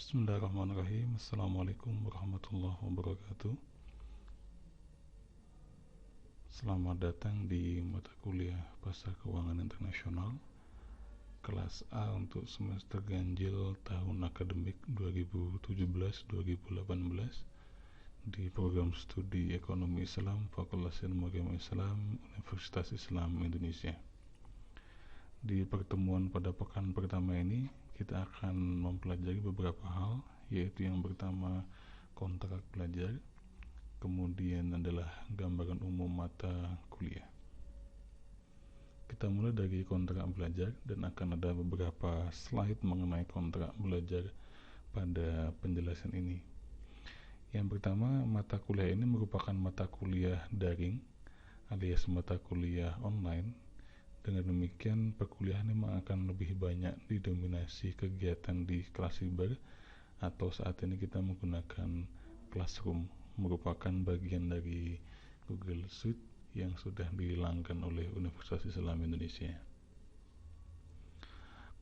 Bismillahirrahmanirrahim. Assalamualaikum warahmatullahi wabarakatuh. Selamat datang di mata kuliah Pasar Keuangan Internasional kelas A untuk semester ganjil tahun akademik 2017-2018 di program studi Ekonomi Islam Fakultas Ilmu Agama Islam Universitas Islam Indonesia. Di pertemuan pada pekan pertama ini kita akan mempelajari beberapa hal, yaitu yang pertama kontrak belajar, kemudian adalah gambaran umum mata kuliah. Kita mulai dari kontrak belajar dan akan ada beberapa slide mengenai kontrak belajar pada penjelasan ini. Yang pertama, mata kuliah ini merupakan mata kuliah daring alias mata kuliah online. Dengan demikian, perkuliahan memang akan lebih banyak didominasi kegiatan di kelas siber atau saat ini kita menggunakan Classroom, merupakan bagian dari Google Suite yang sudah dihilangkan oleh Universitas Islam Indonesia.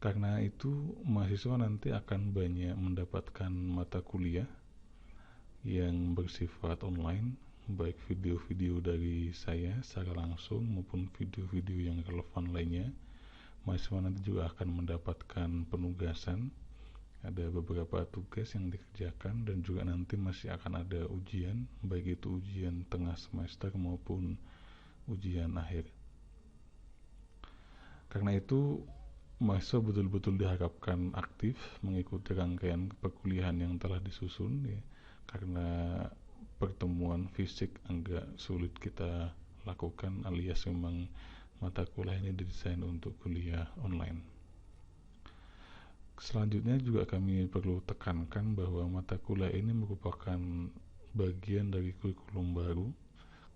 Karena itu, mahasiswa nanti akan banyak mendapatkan mata kuliah yang bersifat online, baik video-video dari saya secara langsung maupun video-video yang relevan lainnya. Mahasiswa nanti juga akan mendapatkan penugasan, ada beberapa tugas yang dikerjakan, dan juga nanti masih akan ada ujian, baik itu ujian tengah semester maupun ujian akhir. Karena itu, mahasiswa betul-betul diharapkan aktif mengikuti rangkaian perkuliahan yang telah disusun, ya, karena pertemuan fisik agak sulit kita lakukan, alias memang mata kuliah ini didesain untuk kuliah online. Selanjutnya juga kami perlu tekankan bahwa mata kuliah ini merupakan bagian dari kurikulum baru,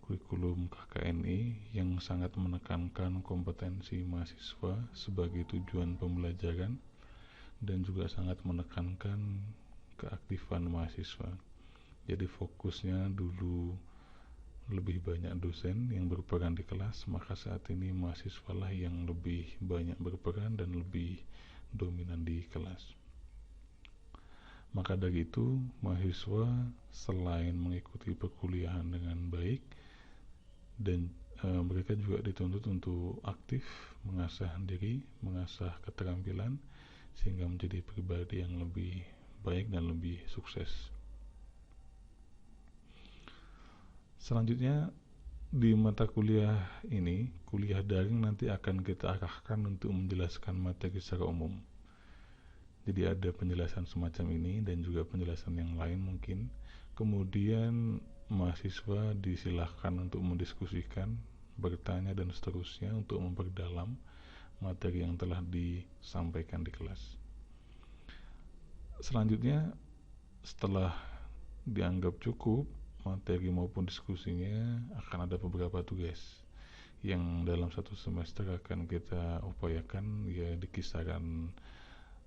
kurikulum KKNI, yang sangat menekankan kompetensi mahasiswa sebagai tujuan pembelajaran dan juga sangat menekankan keaktifan mahasiswa. Jadi fokusnya dulu lebih banyak dosen yang berperan di kelas, maka saat ini mahasiswalah yang lebih banyak berperan dan lebih dominan di kelas. Maka dari itu, mahasiswa selain mengikuti perkuliahan dengan baik, dan mereka juga dituntut untuk aktif mengasah diri, mengasah keterampilan, sehingga menjadi pribadi yang lebih baik dan lebih sukses. Selanjutnya, di mata kuliah ini, kuliah daring nanti akan kita arahkan untuk menjelaskan materi secara umum. Jadi ada penjelasan semacam ini dan juga penjelasan yang lain mungkin. Kemudian mahasiswa disilahkan untuk mendiskusikan, bertanya dan seterusnya untuk memperdalam materi yang telah disampaikan di kelas. Selanjutnya, setelah dianggap cukup materi maupun diskusinya, akan ada beberapa tugas yang dalam satu semester akan kita upayakan, ya di kisaran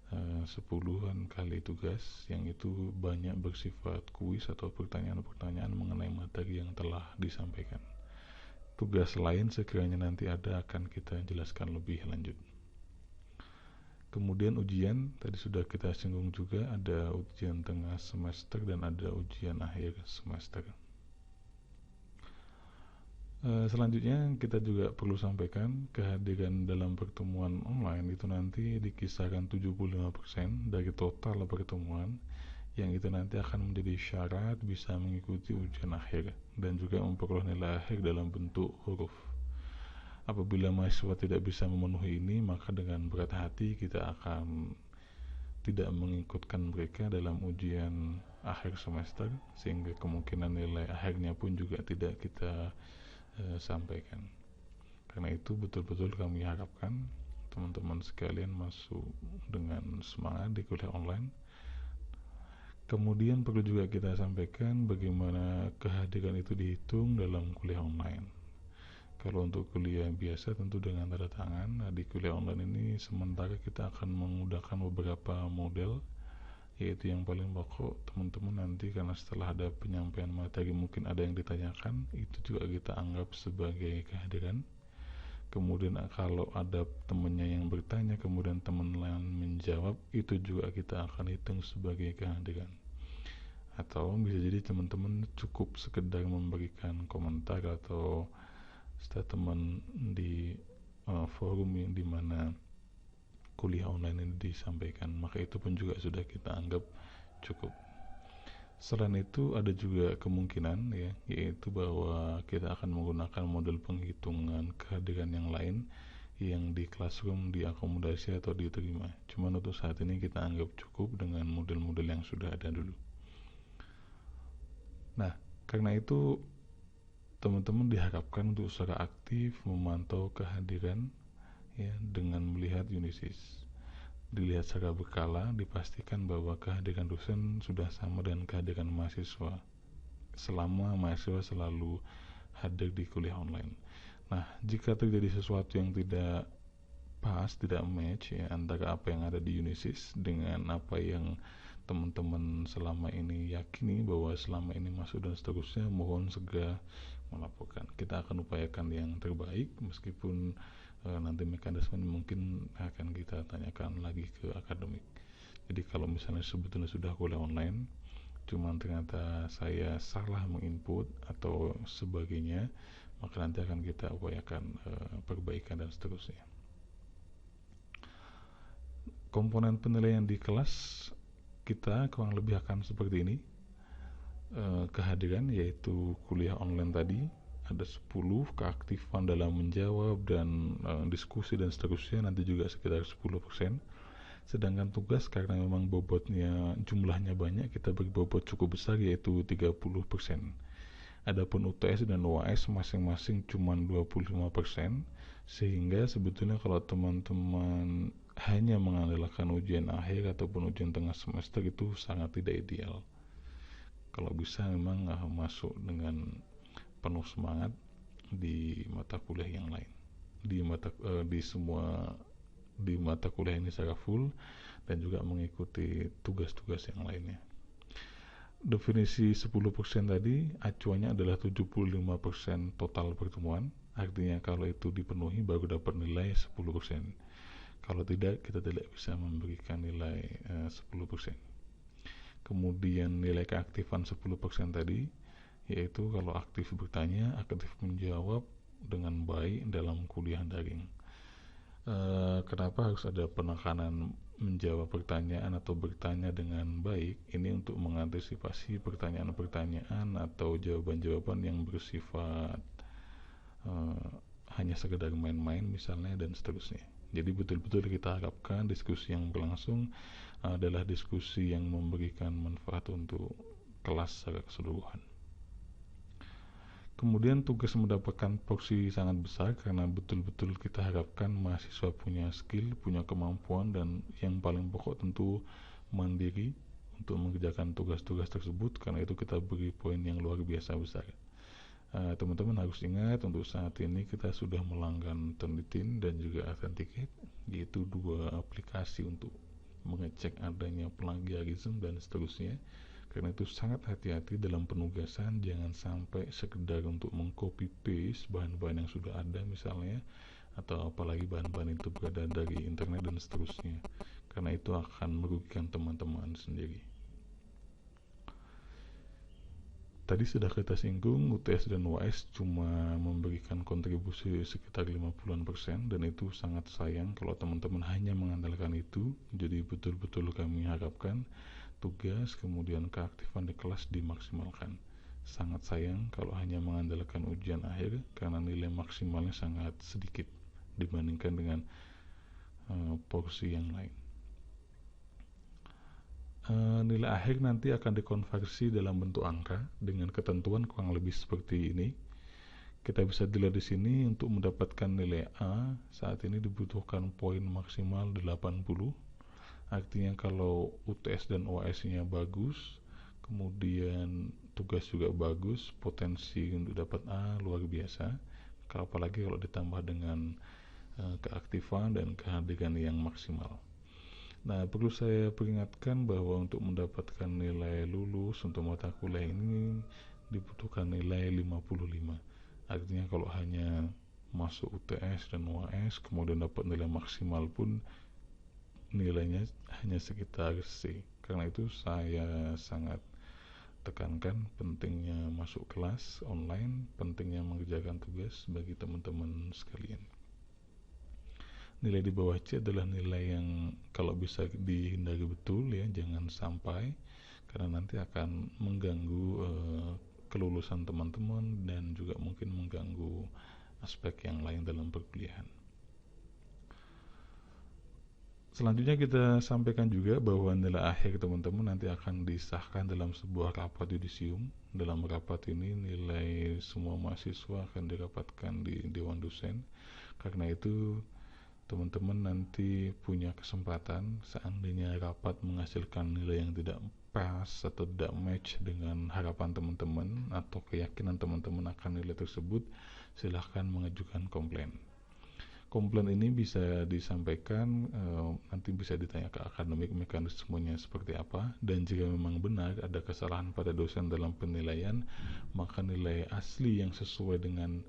10-an kali tugas, yang itu banyak bersifat kuis atau pertanyaan-pertanyaan mengenai materi yang telah disampaikan. Tugas lain sekiranya nanti ada akan kita jelaskan lebih lanjut. Kemudian ujian, tadi sudah kita singgung juga, ada ujian tengah semester dan ada ujian akhir semester. Selanjutnya kita juga perlu sampaikan kehadiran dalam pertemuan online itu nanti di kisaran 75% dari total pertemuan, yang itu nanti akan menjadi syarat bisa mengikuti ujian akhir dan juga memperoleh nilai akhir dalam bentuk huruf. Apabila mahasiswa tidak bisa memenuhi ini, maka dengan berat hati kita akan tidak mengikutkan mereka dalam ujian akhir semester, sehingga kemungkinan nilai akhirnya pun juga tidak kita sampaikan. Karena itu betul-betul kami harapkan teman-teman sekalian masuk dengan semangat di kuliah online. Kemudian perlu juga kita sampaikan bagaimana kehadiran itu dihitung dalam kuliah online. Kalau untuk kuliah biasa tentu dengan tanda tangan. Nah, di kuliah online ini sementara kita akan menggunakan beberapa model, yaitu yang paling pokok teman-teman nanti, karena setelah ada penyampaian materi mungkin ada yang ditanyakan, itu juga kita anggap sebagai kehadiran. Kemudian kalau ada temannya yang bertanya kemudian teman lain menjawab, itu juga kita akan hitung sebagai kehadiran. Atau bisa jadi teman-teman cukup sekedar memberikan komentar atau statement di forum yang dimana kuliah online ini disampaikan, maka itu pun juga sudah kita anggap cukup. Selain itu ada juga kemungkinan ya, yaitu bahwa kita akan menggunakan model penghitungan kehadiran yang lain yang di classroom diakomodasi atau diterima. Cuman untuk saat ini kita anggap cukup dengan model-model yang sudah ada dulu. Nah, karena itu teman-teman diharapkan untuk secara aktif memantau kehadiran ya dengan melihat Unisys. Dilihat secara berkala, dipastikan bahwa kehadiran dosen sudah sama dengan kehadiran mahasiswa selama mahasiswa selalu hadir di kuliah online. Nah, jika terjadi sesuatu yang tidak pas, tidak match ya antara apa yang ada di Unisys dengan apa yang teman-teman selama ini yakini bahwa selama ini masuk dan seterusnya, mohon segera melaporkan. Kita akan upayakan yang terbaik meskipun nanti mekanisme mungkin akan kita tanyakan lagi ke akademik. Jadi kalau misalnya sebetulnya sudah kuliah online cuman ternyata saya salah menginput atau sebagainya, maka nanti akan kita upayakan perbaikan dan seterusnya. Komponen penilaian di kelas kita kurang lebih akan seperti ini. Kehadiran yaitu kuliah online tadi ada 10, keaktifan dalam menjawab dan diskusi dan seterusnya nanti juga sekitar 10%. Sedangkan tugas karena memang bobotnya jumlahnya banyak, kita beri bobot cukup besar yaitu 30%. Adapun UTS dan UAS masing-masing cuma 25%, sehingga sebetulnya kalau teman-teman hanya mengandalkan ujian akhir ataupun ujian tengah semester itu sangat tidak ideal. Kalau bisa memang masuk dengan penuh semangat di mata kuliah yang lain, di semua di mata kuliah ini secara full dan juga mengikuti tugas-tugas yang lainnya. Definisi 10% tadi acuannya adalah 75% total pertemuan, artinya kalau itu dipenuhi baru dapat nilai 10%. Kalau tidak, kita tidak bisa memberikan nilai 10%. Kemudian nilai keaktifan 10% tadi yaitu kalau aktif bertanya, aktif menjawab dengan baik dalam kuliah daring. Kenapa harus ada penekanan menjawab pertanyaan atau bertanya dengan baik? Ini untuk mengantisipasi pertanyaan-pertanyaan atau jawaban-jawaban yang bersifat hanya sekedar main-main misalnya dan seterusnya. Jadi betul-betul kita harapkan diskusi yang berlangsung adalah diskusi yang memberikan manfaat untuk kelas secara keseluruhan. Kemudian tugas mendapatkan porsi sangat besar karena betul-betul kita harapkan mahasiswa punya skill, punya kemampuan, dan yang paling pokok tentu mandiri untuk mengerjakan tugas-tugas tersebut. Karena itu kita beri poin yang luar biasa besar. Teman-teman harus ingat untuk saat ini kita sudah melanggan Turnitin dan juga Authenticate, yaitu 2 aplikasi untuk mengecek adanya plagiarisme dan seterusnya. Karena itu sangat hati-hati dalam penugasan, jangan sampai sekedar untuk mengcopy paste bahan-bahan yang sudah ada misalnya, atau apalagi bahan-bahan itu berada dari internet dan seterusnya, karena itu akan merugikan teman-teman sendiri. Tadi sudah kita singgung, UTS dan UAS cuma memberikan kontribusi sekitar 50% dan itu sangat sayang kalau teman-teman hanya mengandalkan itu. Jadi betul-betul kami harapkan tugas kemudian keaktifan di kelas dimaksimalkan. Sangat sayang kalau hanya mengandalkan ujian akhir karena nilai maksimalnya sangat sedikit dibandingkan dengan porsi yang lain. Nilai akhir nanti akan dikonversi dalam bentuk angka dengan ketentuan kurang lebih seperti ini. Kita bisa dilihat di sini untuk mendapatkan nilai A saat ini dibutuhkan poin maksimal 80. Artinya kalau UTS dan OAS-nya bagus, kemudian tugas juga bagus, potensi untuk dapat A luar biasa. Apalagi kalau ditambah dengan keaktifan dan kehadiran yang maksimal. Nah, perlu saya peringatkan bahwa untuk mendapatkan nilai lulus untuk mata kuliah ini dibutuhkan nilai 55. Artinya kalau hanya masuk UTS dan UAS kemudian dapat nilai maksimal pun nilainya hanya sekitar C. Karena itu saya sangat tekankan pentingnya masuk kelas online, pentingnya mengerjakan tugas bagi teman-teman sekalian. Nilai di bawah C adalah nilai yang kalau bisa dihindari betul ya, jangan sampai, karena nanti akan mengganggu kelulusan teman-teman dan juga mungkin mengganggu aspek yang lain dalam perkuliahan. Selanjutnya kita sampaikan juga bahwa nilai akhir teman-teman nanti akan disahkan dalam sebuah rapat yudisium. Dalam rapat ini nilai semua mahasiswa akan dirapatkan di Dewan Dosen. Karena itu teman-teman nanti punya kesempatan seandainya rapat menghasilkan nilai yang tidak pas atau tidak match dengan harapan teman-teman atau keyakinan teman-teman akan nilai tersebut, silahkan mengajukan komplain. Komplain ini bisa disampaikan, nanti bisa ditanya ke akademik mekanismenya seperti apa, dan jika memang benar ada kesalahan pada dosen dalam penilaian, maka nilai asli yang sesuai dengan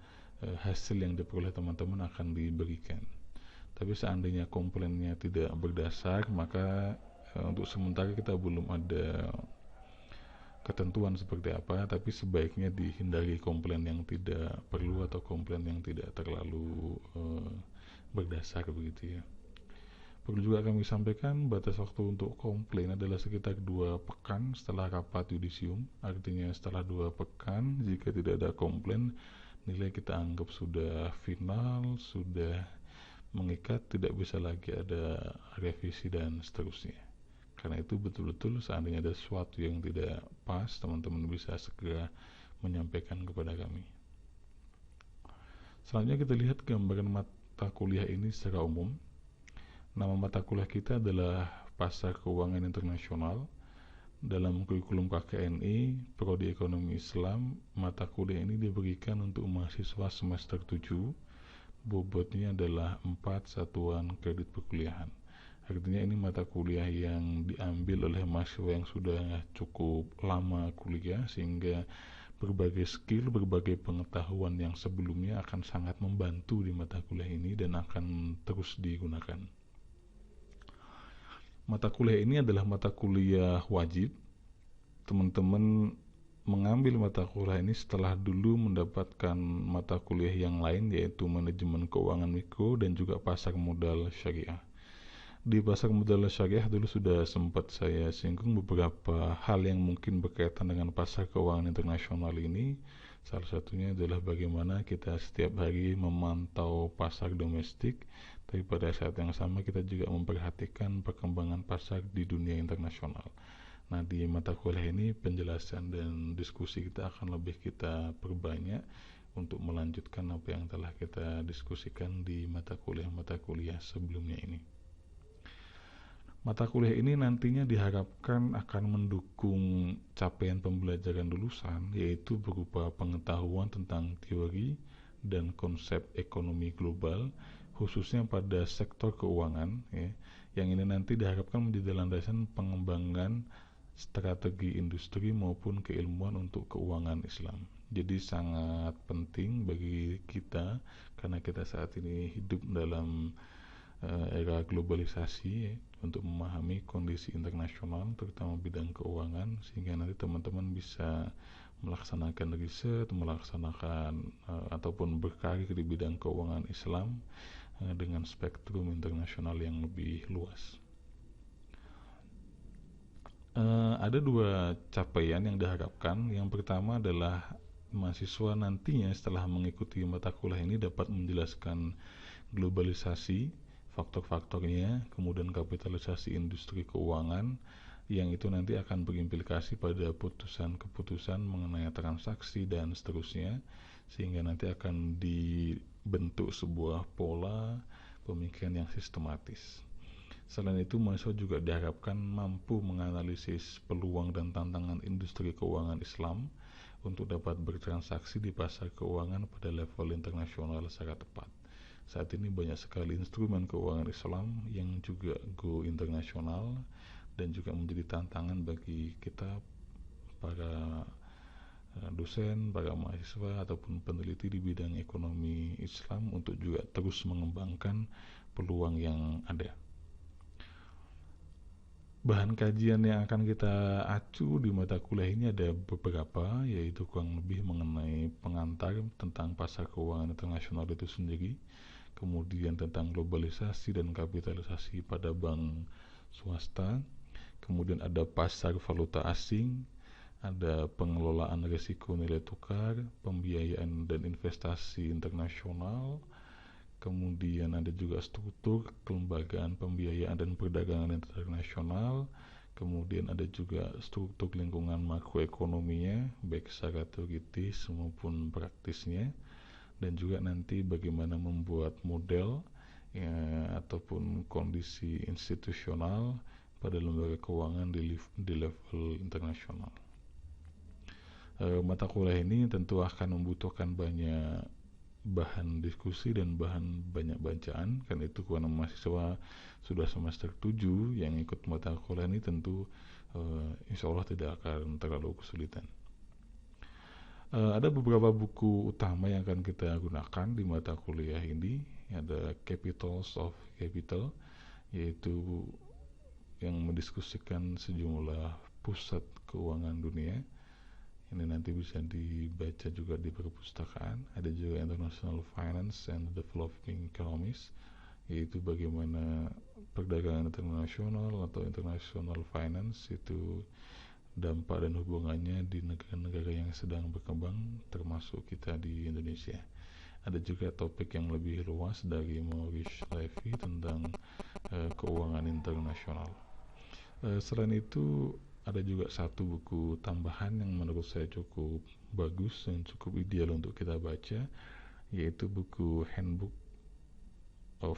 hasil yang diperoleh teman-teman akan diberikan. Tapi seandainya komplainnya tidak berdasar, maka untuk sementara kita belum ada ketentuan seperti apa, tapi sebaiknya dihindari komplain yang tidak perlu atau komplain yang tidak terlalu berdasar begitu ya. Perlu juga kami sampaikan batas waktu untuk komplain adalah sekitar 2 pekan setelah rapat yudisium. Artinya setelah 2 pekan jika tidak ada komplain, nilai kita anggap sudah final, sudah mengikat, tidak bisa lagi ada revisi dan seterusnya. Karena itu betul-betul seandainya ada sesuatu yang tidak pas, teman-teman bisa segera menyampaikan kepada kami. Selanjutnya kita lihat gambaran mata kuliah ini secara umum. Nama mata kuliah kita adalah Pasar Keuangan Internasional. Dalam kurikulum KKNI, Prodi Ekonomi Islam, mata kuliah ini diberikan untuk mahasiswa semester 7. Bobotnya adalah 4 satuan kredit perkuliahan. Artinya ini mata kuliah yang diambil oleh mahasiswa yang sudah cukup lama kuliah, sehingga berbagai skill, berbagai pengetahuan yang sebelumnya akan sangat membantu di mata kuliah ini dan akan terus digunakan. Mata kuliah ini adalah mata kuliah wajib. Teman-teman mengambil mata kuliah ini setelah dulu mendapatkan mata kuliah yang lain, yaitu manajemen keuangan mikro dan juga pasar modal syariah. Di pasar modal syariah dulu sudah sempat saya singgung beberapa hal yang mungkin berkaitan dengan pasar keuangan internasional ini. Salah satunya adalah bagaimana kita setiap hari memantau pasar domestik, tapi pada saat yang sama kita juga memperhatikan perkembangan pasar di dunia internasional. Nah, di mata kuliah ini penjelasan dan diskusi kita akan lebih kita perbanyak untuk melanjutkan apa yang telah kita diskusikan di mata kuliah sebelumnya ini. Mata kuliah ini nantinya diharapkan akan mendukung capaian pembelajaran lulusan, yaitu berupa pengetahuan tentang teori dan konsep ekonomi global, khususnya pada sektor keuangan ya, yang ini nanti diharapkan menjadi landasan pengembangan strategi industri maupun keilmuan untuk keuangan Islam. Jadi sangat penting bagi kita karena kita saat ini hidup dalam era globalisasi ya, untuk memahami kondisi internasional terutama bidang keuangan, sehingga nanti teman-teman bisa melaksanakan riset, melaksanakan ataupun berkarir di bidang keuangan Islam dengan spektrum internasional yang lebih luas. Ada 2 capaian yang diharapkan. Yang pertama adalah mahasiswa nantinya setelah mengikuti mata kuliah ini dapat menjelaskan globalisasi, faktor-faktornya, kemudian kapitalisasi industri keuangan, yang itu nanti akan berimplikasi pada putusan-keputusan mengenai transaksi dan seterusnya, sehingga nanti akan dibentuk sebuah pola pemikiran yang sistematis. Selain itu, mahasiswa juga diharapkan mampu menganalisis peluang dan tantangan industri keuangan Islam untuk dapat bertransaksi di pasar keuangan pada level internasional secara tepat. Saat ini banyak sekali instrumen keuangan Islam yang juga go internasional dan juga menjadi tantangan bagi kita para dosen, para mahasiswa ataupun peneliti di bidang ekonomi Islam untuk juga terus mengembangkan peluang yang ada. Bahan kajian yang akan kita acu di mata kuliah ini ada beberapa, yaitu kurang lebih mengenai pengantar tentang pasar keuangan internasional itu sendiri, kemudian tentang globalisasi dan kapitalisasi pada bank swasta, kemudian ada pasar valuta asing, ada pengelolaan risiko nilai tukar, pembiayaan dan investasi internasional, kemudian ada juga struktur kelembagaan pembiayaan dan perdagangan internasional, kemudian ada juga struktur lingkungan makroekonominya, baik secara teoritis maupun praktisnya, dan juga nanti bagaimana membuat model ya, ataupun kondisi institusional pada lembaga keuangan di level internasional. Mata kuliah ini tentu akan membutuhkan banyak bahan diskusi dan bahan banyak bacaan, kan itu karena mahasiswa sudah semester 7 yang ikut mata kuliah ini tentu insya Allah tidak akan terlalu kesulitan. Ada beberapa buku utama yang akan kita gunakan di mata kuliah ini. Ada Capitals of Capital, yaitu yang mendiskusikan sejumlah pusat keuangan dunia. Ini nanti bisa dibaca juga di perpustakaan. Ada juga International Finance and Developing Economies, yaitu bagaimana perdagangan internasional atau international finance itu dampak dan hubungannya di negara-negara yang sedang berkembang, termasuk kita di Indonesia. Ada juga topik yang lebih luas dari Maurice Levy tentang keuangan internasional. Selain itu ada juga satu buku tambahan yang menurut saya cukup bagus dan cukup ideal untuk kita baca, yaitu buku Handbook of